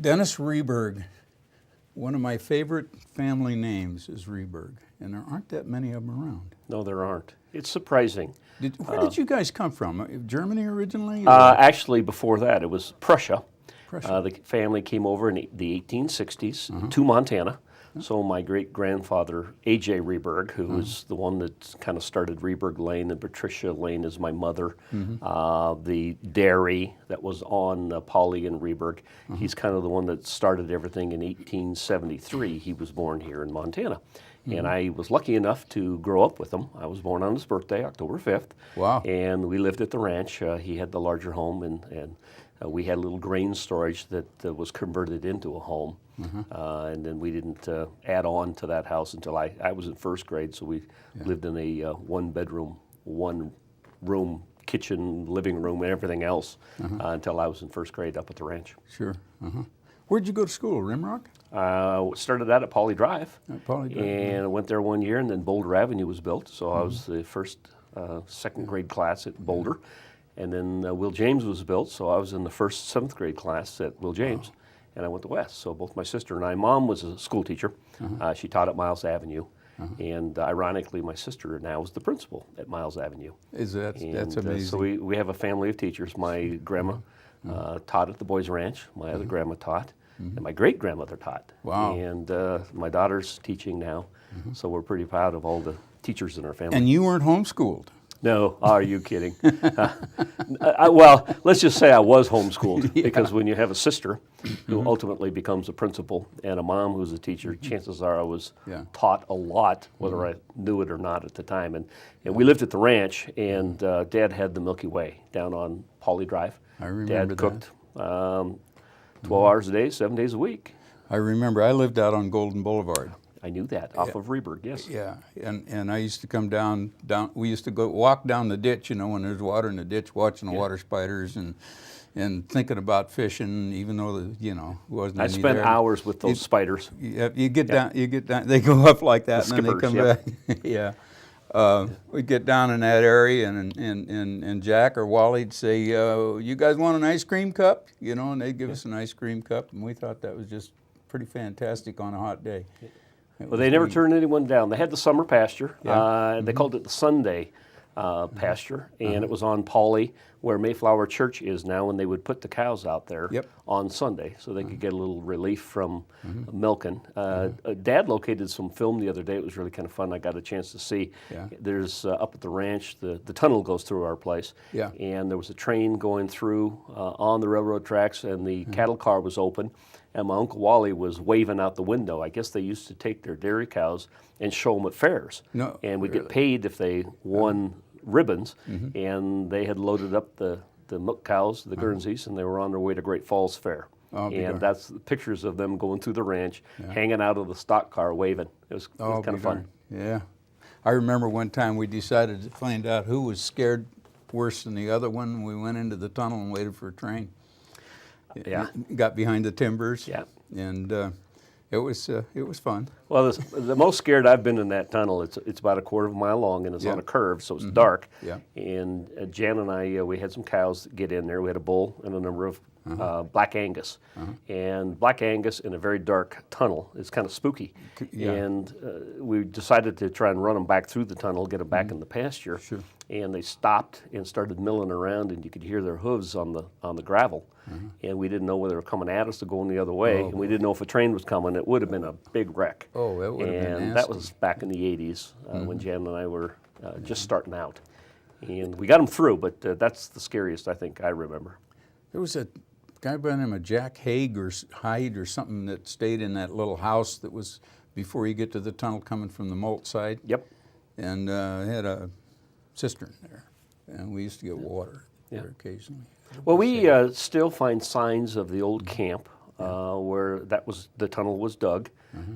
Dennis Rehberg, one of my favorite family names is Rehberg, and there aren't that many of them around. No, there aren't. It's surprising. Where did you guys come from? Germany originally? Actually, before that, it was Prussia. Prussia. The family came over in the 1860s to Montana. So my great-grandfather, A.J. Rehberg, who was the one that kind of started Rehberg Lane, and Patricia Lane is my mother. The dairy that was on Polly and Rehberg, he's kind of the one that started everything in 1873. He was born here in Montana. And I was lucky enough to grow up with him. I was born on his birthday, October 5th. Wow. And we lived at the ranch. He had the larger home, and we had a little grain storage that was converted into a home. And then we didn't add on to that house until I was in first grade, so we lived in a one-bedroom, one-room kitchen, living room, and everything else until I was in first grade up at the ranch. Sure. Where'd you go to school, Rimrock? Started out at Poly Drive, Poly Drive, and I went there 1 year, and then Boulder Avenue was built, so I was the first second grade class at Boulder. And then Will James was built, so I was in the first seventh grade class at Will James, and I went to West. So both my sister and I, Mom was a school teacher. She taught at Miles Avenue, and ironically, my sister now is the principal at Miles Avenue. That's amazing. So we have a family of teachers. My grandma taught at the Boys Ranch. My other grandma taught, and my great-grandmother taught. Wow. And my daughter's teaching now, so we're pretty proud of all the teachers in our family. And you weren't homeschooled? No, are you kidding? Well, let's just say I was homeschooled, because when you have a sister who ultimately becomes a principal and a mom who's a teacher, chances are I was taught a lot, whether I knew it or not at the time. And we lived at the ranch, and Dad had the Milky Way down on Poly Drive. I remember Dad cooked 12 hours a day, 7 days a week. I remember. I lived out on Golden Boulevard. I knew that, off of Rehberg, yes. Yeah, and I used to come down, we used to go walk down the ditch, you know, when there's water in the ditch, watching the water spiders and thinking about fishing, even though, wasn't I any spent there. hours with those spiders. You get down, they go up like that, The and then they skippers, come back. We'd get down in that area, and Jack or Wally'd say, you guys want an ice cream cup? And they'd give us an ice cream cup, and we thought that was just pretty fantastic on a hot day. Well, they never turned anyone down. They had the summer pasture. They called it the Sunday pasture, and it was on Poly, where Mayflower Church is now, and they would put the cows out there on Sunday so they could get a little relief from milking. Dad located some film the other day. It was really kind of fun. I got a chance to see. There's up at the ranch, the tunnel goes through our place, and there was a train going through on the railroad tracks, and the cattle car was open. And my Uncle Wally was waving out the window. I guess they used to take their dairy cows and show them at fairs. No, and we'd get paid if they won ribbons. And they had loaded up the milk cows, the Guernseys, and they were on their way to Great Falls Fair. And that's the pictures of them going through the ranch, hanging out of the stock car, waving. It was kind of fun. Yeah. I remember one time we decided to find out who was scared worse than the other one. We went into the tunnel and waited for a train. Got behind the timbers. And it was fun. Well, the most scared I've been in that tunnel. It's about a quarter of a mile long, and it's on a curve, so it's dark. And Jan and I, we had some cows get in there. We had a bull and a number of Black Angus. And Black Angus in a very dark tunnel is kind of spooky. And we decided to try and run them back through the tunnel, get them back in the pasture. And they stopped and started milling around, and you could hear their hooves on the gravel. And we didn't know whether they were coming at us or going the other way, and we didn't know if a train was coming. It would have been a big wreck. Oh, that would have been nasty. And that was back in the 80s when Jan and I were just starting out. And we got them through, but that's the scariest I think I remember. There was a guy by the name of Jack Hyde or something that stayed in that little house that was before you get to the tunnel coming from the Molt side. And had a cistern there, and we used to get water there occasionally. Well, we still find signs of the old camp where the tunnel was dug,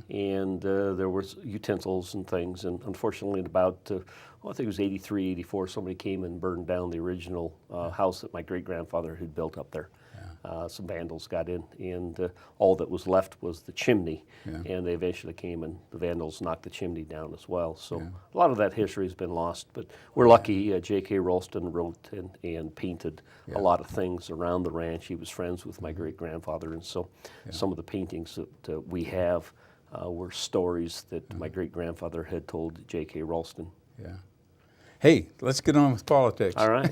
and there was utensils and things. And unfortunately, about I think it was 83, 84, somebody came and burned down the original house that my great grandfather had built up there. Some vandals got in, and all that was left was the chimney. Yeah. And they eventually came, and the vandals knocked the chimney down as well. So a lot of that history has been lost, but we're lucky. J.K. Ralston wrote and painted a lot of things around the ranch. He was friends with my great-grandfather, and so some of the paintings that we have were stories that my great-grandfather had told J.K. Ralston. Yeah. Hey, let's get on with politics. All right.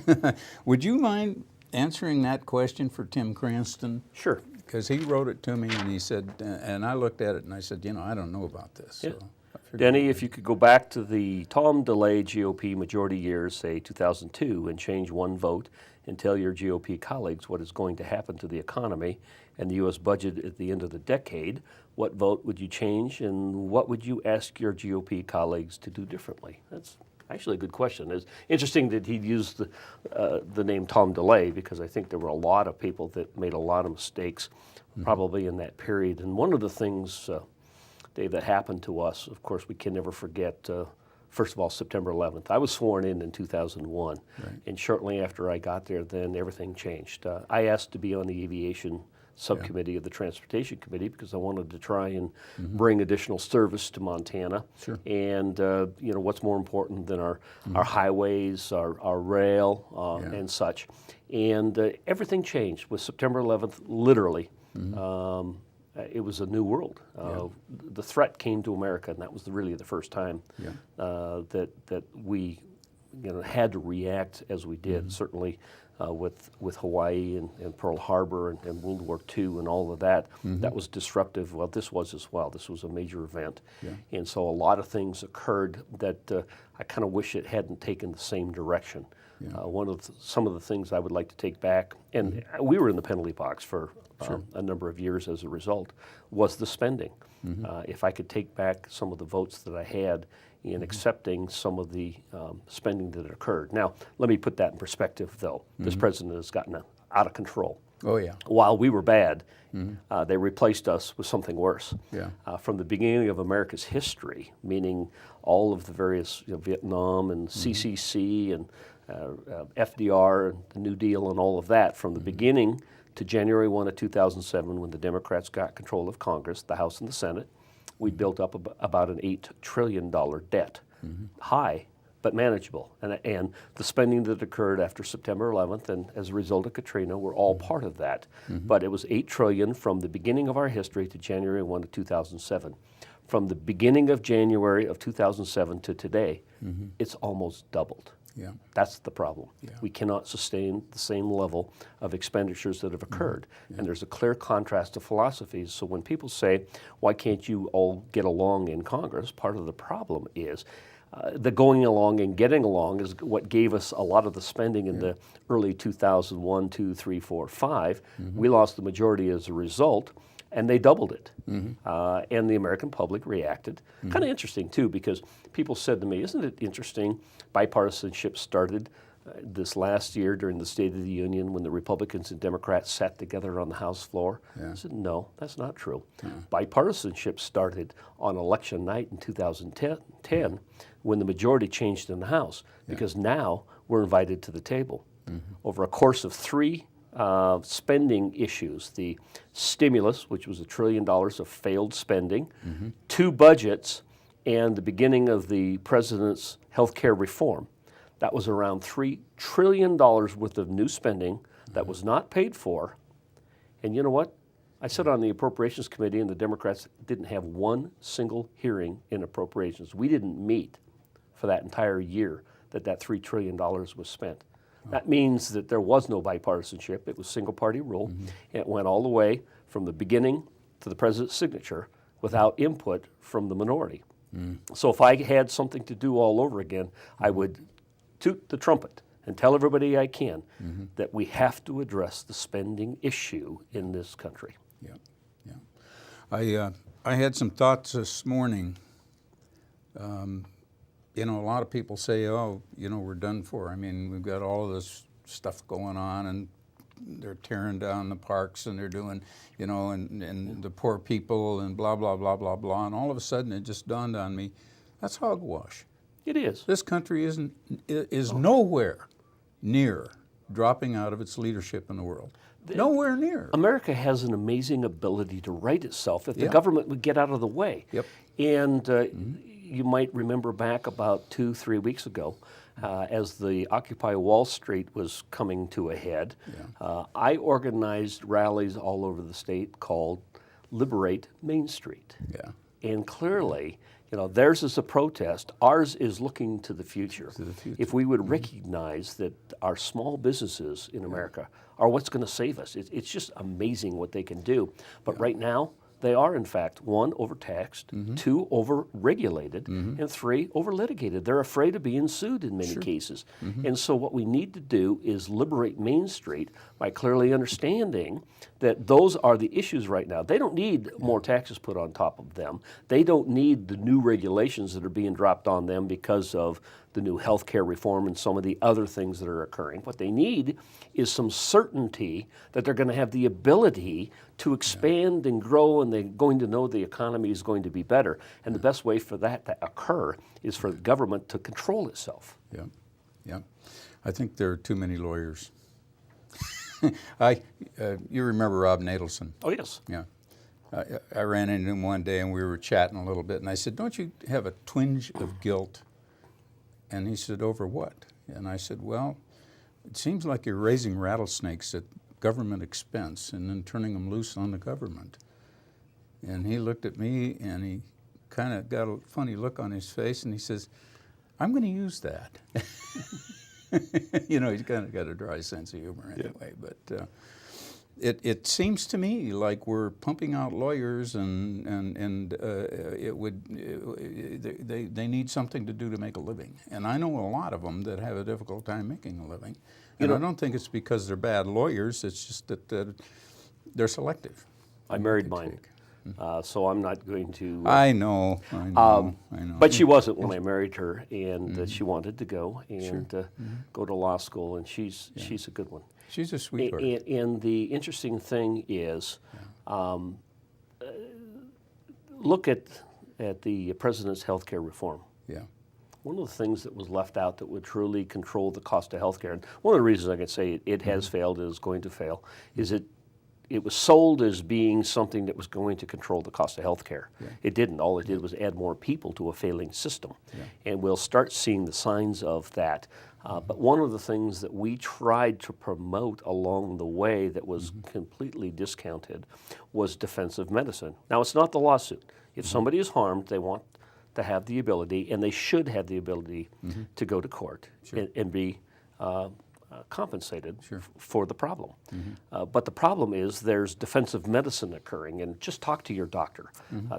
Would you mind answering that question for Tim Cranston? Sure. Because he wrote it to me, and he said, and I looked at it, and I said, I don't know about this. Yeah. So Denny, if you could go back to the Tom DeLay GOP majority years, say 2002, and change one vote and tell your GOP colleagues what is going to happen to the economy and the U.S. budget at the end of the decade, what vote would you change, and what would you ask your GOP colleagues to do differently? That's actually a good question. It's interesting that he used the name Tom DeLay, because I think there were a lot of people that made a lot of mistakes probably in that period. And one of the things, Dave, that happened to us, of course, we can never forget, first of all, September 11th. I was sworn in 2001, and shortly after I got there, then everything changed. I asked to be on the aviation subcommittee of the Transportation Committee because I wanted to try and bring additional service to Montana. Sure. And what's more important than our highways, our rail, and such. And everything changed with September 11th, literally. It was a new world. The threat came to America, and that was really the first time that we had to react as we did. Certainly with Hawaii and Pearl Harbor and World War II and all of that, that was disruptive. Well, this was as well. This was a major event. And so a lot of things occurred that I kind of wish it hadn't taken the same direction. Some of the things I would like to take back, and we were in the penalty box for a number of years as a result, was the spending. If I could take back some of the votes that I had in accepting some of the spending that occurred. Now, let me put that in perspective, though. This president has gotten out of control. Oh, yeah. While we were bad, they replaced us with something worse. Yeah. From the beginning of America's history, meaning all of the various Vietnam and CCC and FDR and the New Deal and all of that, from the beginning to January 1 of 2007, when the Democrats got control of Congress, the House and the Senate, we built up about an $8 trillion debt. High, but manageable. And the spending that occurred after September 11th and as a result of Katrina were all part of that. But it was $8 trillion from the beginning of our history to January 1 of 2007. From the beginning of January of 2007 to today, it's almost doubled. Yeah. That's the problem. Yeah. We cannot sustain the same level of expenditures that have occurred. And there's a clear contrast to philosophies. So when people say, why can't you all get along in Congress, part of the problem is the going along and getting along is what gave us a lot of the spending in the early 2001, 2, 3, 4, 5. We lost the majority as a result. And they doubled it. And the American public reacted. Kind of interesting, too, because people said to me, isn't it interesting, bipartisanship started this last year during the State of the Union when the Republicans and Democrats sat together on the House floor? I said, no, that's not true. Bipartisanship started on election night in 2010 when the majority changed in the House, because now we're invited to the table. Over a course of 3 spending issues, the stimulus, which was $1 trillion of failed spending, 2 budgets, and the beginning of the president's health care reform. That was around $3 trillion worth of new spending that was not paid for. And you know what? I sat on the Appropriations Committee, and the Democrats didn't have one single hearing in appropriations. We didn't meet for that entire year that $3 trillion was spent. That means that there was no bipartisanship. It was single-party rule. And it went all the way from the beginning to the president's signature without input from the minority. So if I had something to do all over again, I would toot the trumpet and tell everybody I can that we have to address the spending issue in this country. I had some thoughts this morning. A lot of people say, oh, we're done for. I mean, we've got all this stuff going on, and they're tearing down the parks, and they're doing, and the poor people, and blah, blah, blah, blah, blah. And all of a sudden, it just dawned on me, that's hogwash. It is. This country is nowhere near dropping out of its leadership in the world. Nowhere near. America has an amazing ability to right itself if the government would get out of the way. Yep. And you might remember back about 2-3 weeks ago, as the Occupy Wall Street was coming to a head, I organized rallies all over the state called Liberate Main Street. Yeah. And clearly, theirs is a protest. Ours is looking to the future. If we would recognize that our small businesses in America are what's going to save us. It's just amazing what they can do. But right now, they are, in fact, 1, overtaxed, 2, over-regulated, and 3, over-litigated. They're afraid of being sued in many cases. And so what we need to do is liberate Main Street by clearly understanding that those are the issues right now. They don't need more taxes put on top of them. They don't need the new regulations that are being dropped on them because of the new health care reform and some of the other things that are occurring. What they need is some certainty that they're going to have the ability to expand and grow, and they're going to know the economy is going to be better. And the best way for that to occur is for the government to control itself. Yeah, yeah. I think there are too many lawyers. You remember Rob Nadelson? Oh, yes. Yeah. I ran into him one day and we were chatting a little bit, and I said, "Don't you have a twinge of guilt?" And he said, "Over what?" And I said, "Well, it seems like you're raising rattlesnakes at government expense and then turning them loose on the government." And he looked at me and he kind of got a funny look on his face and he says, "I'm going to use that." He's kind of got a dry sense of humor anyway. But it seems to me like we're pumping out lawyers, and they need something to do to make a living. And I know a lot of them that have a difficult time making a living. And I don't think it's because they're bad lawyers. It's just that they're selective. I married mine. So I'm not going to... I know. But she wasn't when I married her, and she wanted to go and go to law school, and she's a good one. She's a sweetheart. And the interesting thing is, look at the president's health care reform. Yeah. One of the things that was left out that would truly control the cost of health care, and one of the reasons I can say it has failed, is going to fail, is it was sold as being something that was going to control the cost of health care. Yeah. It didn't. All it did was add more people to a failing system. Yeah. And we'll start seeing the signs of that. But one of the things that we tried to promote along the way that was completely discounted was defensive medicine. Now, it's not the lawsuit. If somebody is harmed, they want to have the ability, and they should have the ability to go to court and be compensated for the problem. But the problem is there's defensive medicine occurring, and just talk to your doctor.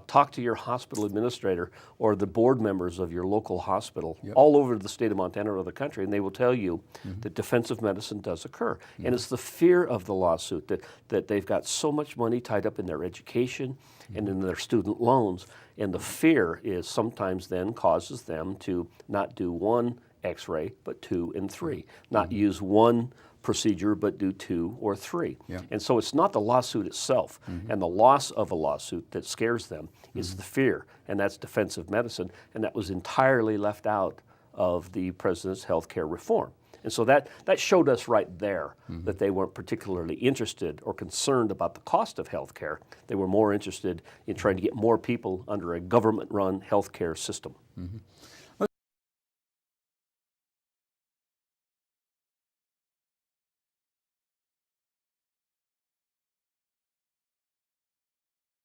Talk to your hospital administrator or the board members of your local hospital all over the state of Montana or the country, and they will tell you that defensive medicine does occur. And it's the fear of the lawsuit that they've got so much money tied up in their education and in their student loans, and the fear is sometimes then causes them to not do one X-ray, but 2 and 3. Not use one procedure, but do 2 or 3. Yeah. And so it's not the lawsuit itself and the loss of a lawsuit that scares them. It's the fear, and that's defensive medicine, and that was entirely left out of the president's health care reform. And so that showed us right there that they weren't particularly interested or concerned about the cost of health care. They were more interested in trying to get more people under a government-run health care system.